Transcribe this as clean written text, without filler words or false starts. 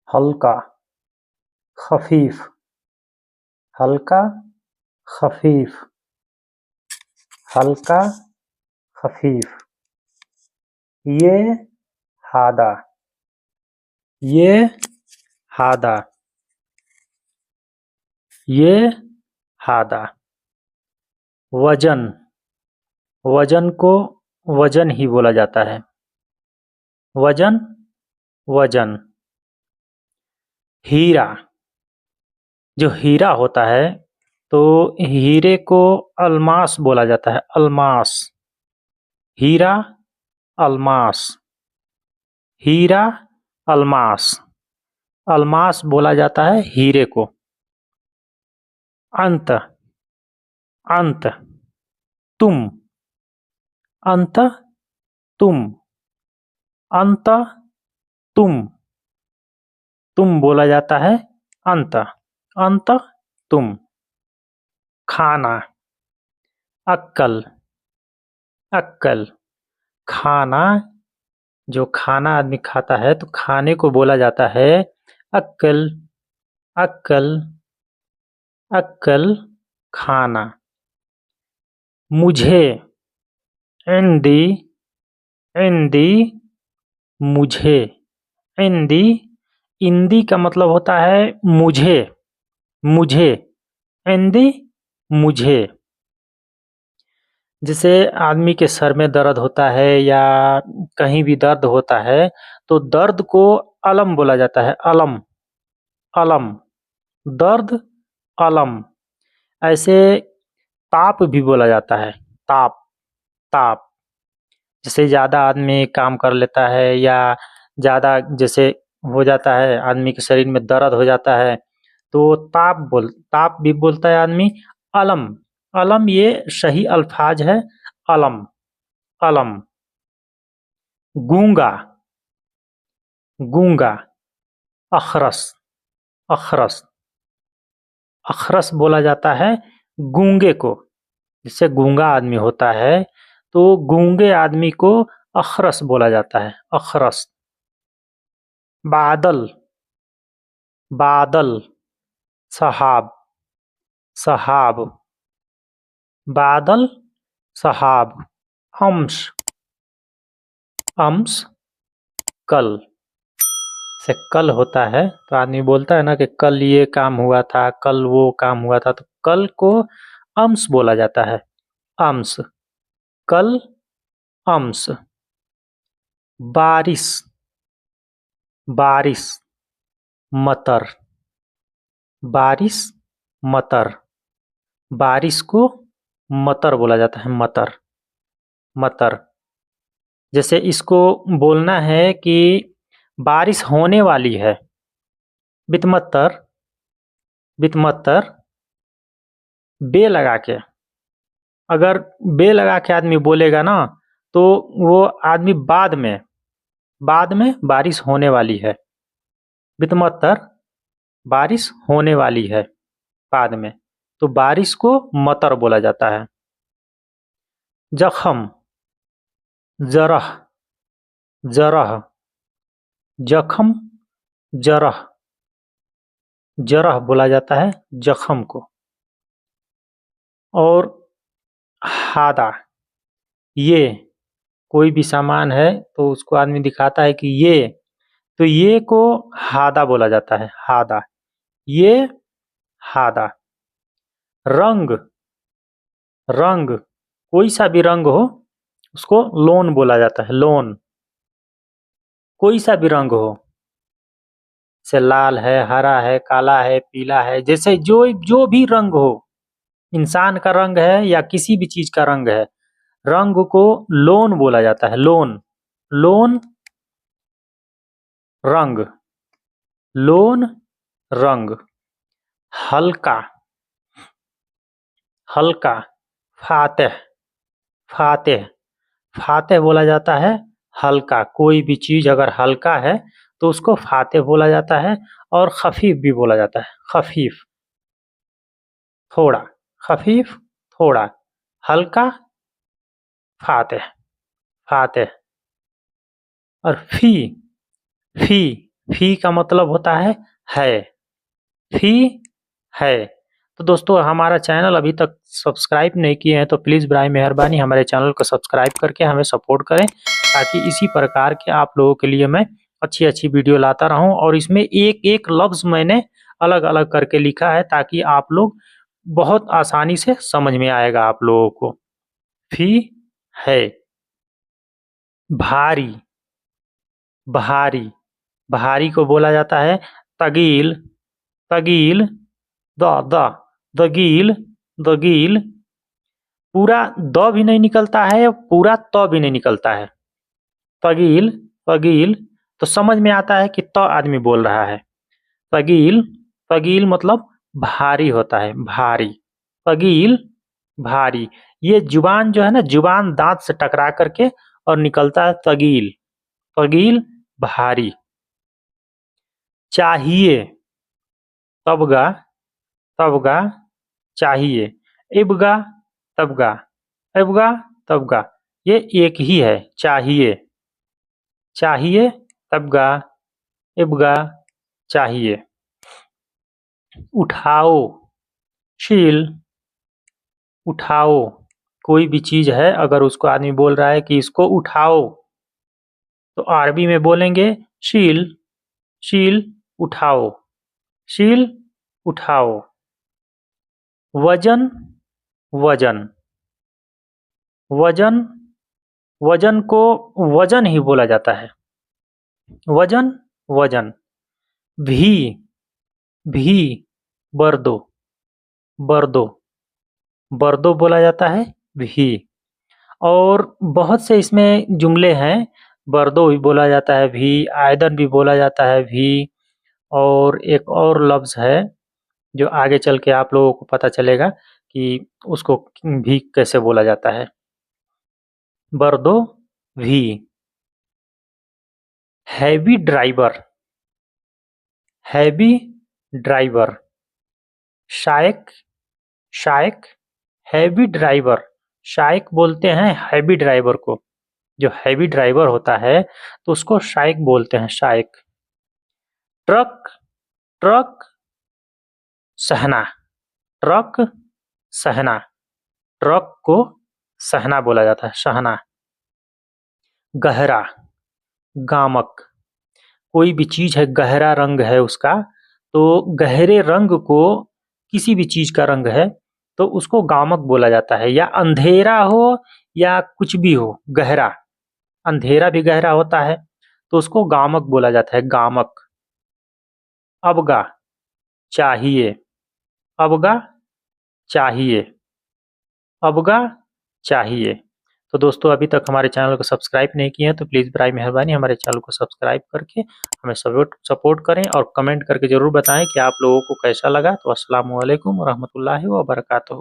हल्का, खफीफ, हल्का, खफीफ, हल्का, खफीफ। ये हादा, ये हादा, ये हादा। वजन, वजन को वजन ही बोला जाता है। वजन, वजन। हीरा, जो हीरा होता है तो हीरे को अलमास बोला जाता है। अलमास, हीरा, अलमास, हीरा, अलमास। अलमास बोला जाता है हीरे को। अंत, अंत, तुम, अंत, तुम, अंत, तुम, तुम बोला जाता है अंत, अंत, तुम। खाना, अक्कल, अक्कल। खाना, जो खाना आदमी खाता है तो खाने को बोला जाता है अक्कल, अक्कल, अक्कल। खाना। मुझे, इंदी, इंदी, मुझे। इंदी, इंदी का मतलब होता है मुझे, मुझे। इंदी, मुझे। जैसे आदमी के सर में दर्द होता है या कहीं भी दर्द होता है तो दर्द को अलम बोला जाता है। अलम, अलम। दर्द, अलम। ऐसे ताप भी बोला जाता है। ताप, ताप। जैसे ज़्यादा आदमी काम कर लेता है या ज़्यादा जैसे हो जाता है, आदमी के शरीर में दर्द हो जाता है तो ताप भी बोलता है आदमी। अलम, अलम ये सही अल्फाज है। अलम, अलम। गूंगा, गूंगा। अखरस, अखरस, अखरस बोला जाता है गूंगे को। जिससे गूंगा आदमी होता है तो गूंगे आदमी को अखरस बोला जाता है। अखरस। बादल, बादल। सहाब, सहाब। बादल, सहाब। अंश, अंश। कल, से कल होता है तो आदमी बोलता है ना कि कल ये काम हुआ था, कल वो काम हुआ था, तो कल को अंश बोला जाता है। अंश, कल, अंश। बारिश, बारिश। मतर, बारिश, मतर। बारिश को मतर बोला जाता है। मतर, मतर। जैसे इसको बोलना है कि बारिश होने वाली है। बितमत्तर, बितमत्तर। बे लगा के, अगर बे लगा के आदमी बोलेगा ना तो वो आदमी बाद में बारिश होने वाली है। बितमत्तर, बारिश होने वाली है बाद में, तो बारिश को मतर बोला जाता है। जख्म, जरह, जरह। जख्म, जरह, जरह बोला जाता है जख्म को। और हादा, ये कोई भी सामान है तो उसको आदमी दिखाता है कि ये, तो ये को हादा बोला जाता है। हादा, ये, हादा। रंग, रंग। कोई सा भी रंग हो उसको लोन बोला जाता है। लोन। कोई सा भी रंग हो, जैसे लाल है, हरा है, काला है, पीला है, जैसे जो जो भी रंग हो, इंसान का रंग है या किसी भी चीज का रंग है, रंग को लोन बोला जाता है। लोन, लोन, रंग। लोन, रंग। हल्का, हल्का। फातेह, फातेह। फातेह बोला जाता है हल्का। कोई भी चीज अगर हल्का है तो उसको फातेह बोला जाता है। और खफीफ भी बोला जाता है। खफीफ, थोड़ा। खफीफ, थोड़ा। हल्का, फातेह, फातेह। और फी, फी फी का मतलब होता है। फी है। तो दोस्तों हमारा चैनल अभी तक सब्सक्राइब नहीं किए हैं तो प्लीज़ बराए मेहरबानी हमारे चैनल को सब्सक्राइब करके हमें सपोर्ट करें, ताकि इसी प्रकार के आप लोगों के लिए मैं अच्छी-अच्छी वीडियो लाता रहूं। और इसमें एक-एक लफ्ज़ मैंने अलग-अलग करके लिखा है, ताकि आप लोग बहुत आसानी से समझ में आएगा आप लोगों को। फी है। भारी, भारी, भारी को बोला जाता है तगील, तगील, द द दगील, दगील। पूरा द भी नहीं निकलता है, पूरा त भी नहीं निकलता है। तगील, तगील, तो समझ में आता है कि त आदमी बोल रहा है। तगील, तगील मतलब भारी होता है, भारी। तगील, भारी। ये जुबान जो है ना, जुबान दांत से टकरा करके और निकलता है तगील। तगील, भारी। चाहिए, तबगा, तबगा, चाहिए। इब्गा, तबगा, इब्गा, तबगा। ये एक ही है, चाहिए। चाहिए, तबगा, इब्गा, चाहिए। उठाओ, शील, उठाओ। कोई भी चीज़ है अगर उसको आदमी बोल रहा है कि इसको उठाओ, तो अरबी में बोलेंगे शील, शील, उठाओ, शील, उठाओ। वजन, वजन, वजन, वजन को वजन ही बोला जाता है। वजन, वजन। भी, भी, बर्दो, बर्दो, बर्दो बोला जाता है भी। और बहुत से इसमें जुमले हैं। बर्दो भी बोला जाता है भी, आयदन भी बोला जाता है भी। और एक और लफ्ज़ है जो आगे चल के आप लोगों को पता चलेगा कि उसको भी कैसे बोला जाता है। बर्दो, भी। Heavy driver, heavy driver. शायक, शायक, हैवी ड्राइवर। शायक बोलते हैं हैवी ड्राइवर को। जो हैवी ड्राइवर होता है तो उसको शायक बोलते हैं, शायक। ट्रक, ट्रक, सहना, ट्रक, सहना। ट्रक को सहना बोला जाता है, सहना। गहरा, गामक। कोई भी चीज़ है, गहरा रंग है उसका, तो गहरे रंग को, किसी भी चीज़ का रंग है तो उसको गामक बोला जाता है। या अंधेरा हो या कुछ भी हो, गहरा। अंधेरा भी गहरा होता है तो उसको गामक बोला जाता है, गामक। अबगा, चाहिए, अबगा, चाहिए, अबगा, चाहिए। तो दोस्तों अभी तक हमारे चैनल को सब्सक्राइब नहीं किए हैं तो प्लीज़ बराए मेहरबानी हमारे चैनल को सब्सक्राइब करके हमें सपोर्ट करें, और कमेंट करके ज़रूर बताएं कि आप लोगों को कैसा लगा। तो अस्सलामु अलैकुम व रहमतुल्लाहि व बरकातहू।